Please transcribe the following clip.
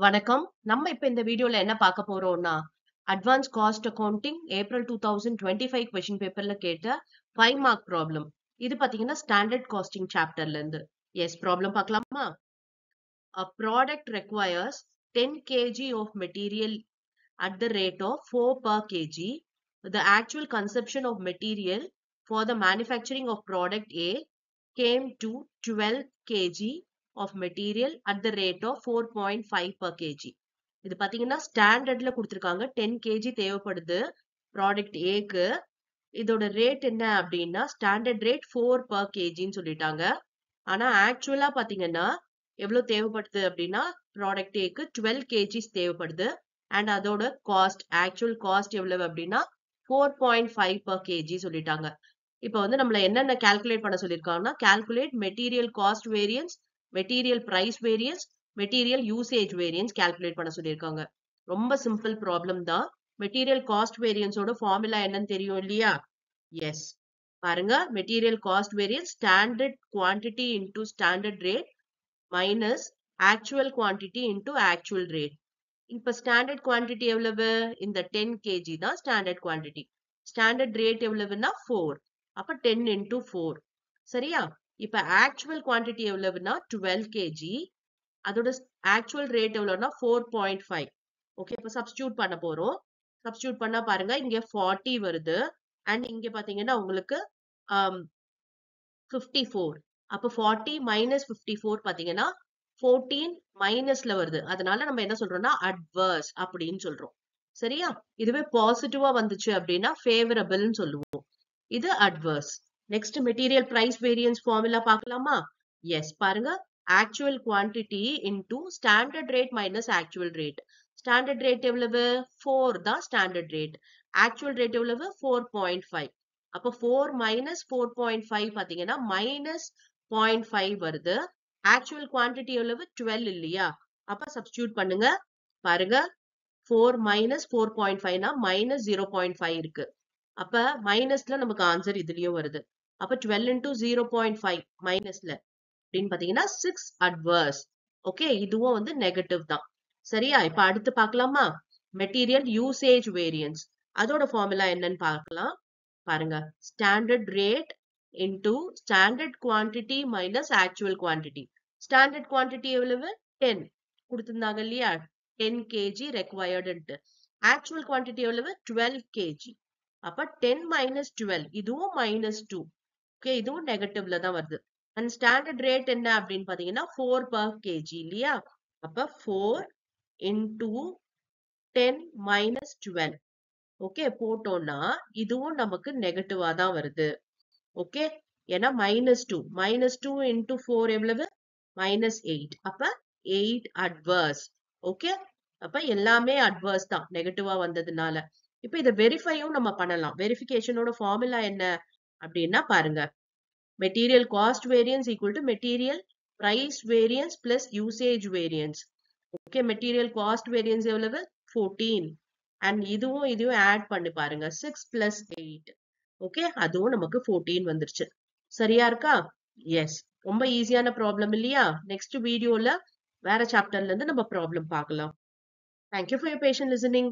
வணக்கம். நம்ம இப்ப இந்த வீடியோல என்ன பார்க்க போறோம்னா, advance cost accounting April 2025 question பேப்பர்ல கேட்ட 5 மார்க் ப்ராப்ளம். இது பாத்தீங்கன்னா ஸ்டாண்டர்ட் காஸ்டிங் சாப்டர்ல இருந்து. எஸ் ப்ராப்ளம் பார்க்கலாமா? A product requires 10 kg of material at the rate of 4 per kg. The actual consumption of material for the manufacturing of product A came to 12 kg of material at the rate of 4.5 per kg. இது பாத்தீங்கன்னா ஸ்டாண்டர்ட்ல கொடுத்திருக்காங்க 10 kg தேவைப்படுது product ஏக்கு. இதோட rate என்ன அப்படின்னா standard rate 4 per kgன்னு சொல்லிட்டாங்க. ஆனா ஆக்சுவலா பாத்தீங்கன்னா எவ்வளவு தேவைப்படுது அப்படின்னா ப்ராடக்ட் ஏக்கு 12 kgs தேவைப்படுது. அண்ட் அதோட காஸ்ட் ஆக்சுவல் காஸ்ட் எவ்வளவு அப்படின்னா 4.5 per kg சொல்லிட்டாங்க. இப்ப வந்து நம்மள என்னென்ன கால்குலேட் பண்ண சொல்லிருக்காங்கன்னா calculate material cost variance, material price variance, material usage variance calculate பண்ண சொல்லிருக்காங்க. ரொம்ப சிம்பிள் ப்ராப்ளம் தான். மெட்டீரியல் காஸ்ட் வேரியன்ஸோட ஃபார்முலா என்னன்னு தெரியும் இல்லையா? எஸ், பாருங்க. Material cost variance standard quantity into standard rate minus actual quantity into actual rate. இப்ப ஸ்டாண்டர்ட் குவான்டிட்டி எவ்வளவு? இந்த 10 kg தான் ஸ்டாண்டர்ட் குவான்டிட்டி. ஸ்டாண்டர்ட் ரேட் எவ்வளவுன்னா 4. அப்ப 10 into 4. சரியா? இப்ப ஆக்சுவல் குவான்டிட்டி எவ்வளவுன்னா 12 kg. அதோட ஆக்சுவல் ரேட் எவ்வளவுன்னா 4.5. ஓகே, இப்ப சப்ஸ்டிடியூட் பண்ண போறோம். சப்ஸ்டிடியூட் பண்ணா பாருங்க, இங்க 40 வருது. அண்ட் இங்க பாத்தீங்கன்னா உங்களுக்கு 54. அப்ப 40 மைனஸ் 54 பாத்தீங்கன்னா 14 மைனஸ்ல வருது. அதனால நம்ம என்ன சொல்றோம்னா அட்வர்ஸ் அப்படின்னு சொல்றோம். சரியா? இதுவே பாசிட்டிவா வந்துச்சு அப்படின்னா ஃபேவரபிள்னு சொல்லுவோம். இது adverse. Next material price variance formula பார்க்கலாமா? எஸ், பாருங்க. Actual quantity into standard rate minus actual rate. Standard rate எவ்வளவு? 4 தான் ஸ்டாண்டர்ட் ரேட். ஆக்சுவல் ரேட் எவ்வளவு? 4.5. அப்ப 4 மைனஸ் 4.5 பாத்தீங்கன்னா மைனஸ் 0.5 வருது. ஆக்சுவல் குவான்டிட்டி எவ்வளவு? 12 இல்லையா? அப்ப சப்ஸ்டிடியூட் பண்ணுங்க. பாருங்க, 4 மைனஸ் 4.5னா மைனஸ் 0.5 இருக்கு. அப்ப மைனஸ்ல நமக்கு ஆன்சர் இதுலயும் வருது. அப்ப 12 into 0.5 மைனஸ்ல அப்படின்னு பாத்தீங்கன்னா 6 அட்வர்ஸ். ஓகே, இதுவும் வந்து நெகட்டிவ் தான். சரியா? இப்ப அடுத்து பார்க்கலாமா? Material usage variance. அதோட ஃபார்முலா என்னன்னு பார்க்கலாம். பாருங்க, standard rate into standard quantity minus actual quantity. Standard quantity எவ்வளவு? 10 கொடுத்திருந்தாங்க இல்லையா? 10 kg ரெக்வயர்டு. ஆக்சுவல் குவான்டிட்டி எவ்வளவு? 12 kg. அப்ப 10 மைனஸ் 12, இதுவும் மைனஸ் 2. ஓகே, இதுவும் நெகட்டிவ்ல தான் வருது. அண்ட் ஸ்டாண்டர்ட் ரேட் என்ன அப்படின்னு பாத்தீங்கன்னா 4 per kg இல்லையா? அப்ப 4 into 10 மைனஸ் 12. ஓகே, போட்டோம்னா இதுவும் நமக்கு நெகட்டிவா தான் வருது. ஓகே, ஏன்னா மைனஸ் டூ இன்டூ 4 எவ்வளவு? மைனஸ் 8. அப்ப 8 அட்வர்ஸ். ஓகே, அப்ப எல்லாமே அட்வர்ஸ் தான் நெகட்டிவா வந்ததுனால. இப்ப இதை வெரிஃபையும் நம்ம பண்ணலாம். வெரிஃபிகேஷனோட ஃபார்முலா என்ன அப்படின்னா பாருங்க, material cost variance equal to material price variance plus usage variance. Okay, material cost variance எவ்வளவு? 14. அண்ட் இதுவும் ஆட் பண்ணி பாருங்க, 6 பிளஸ் 8. ஓகே, அதுவும் நமக்கு 14 வந்துருச்சு. சரியா இருக்கா? எஸ், ரொம்ப ஈஸியான ப்ராப்ளம் இல்லையா? நெக்ஸ்ட் வீடியோல வேற சாப்டர்ல இருந்து நம்ம ப்ராப்ளம் பார்க்கலாம். Thank you for your patient listening.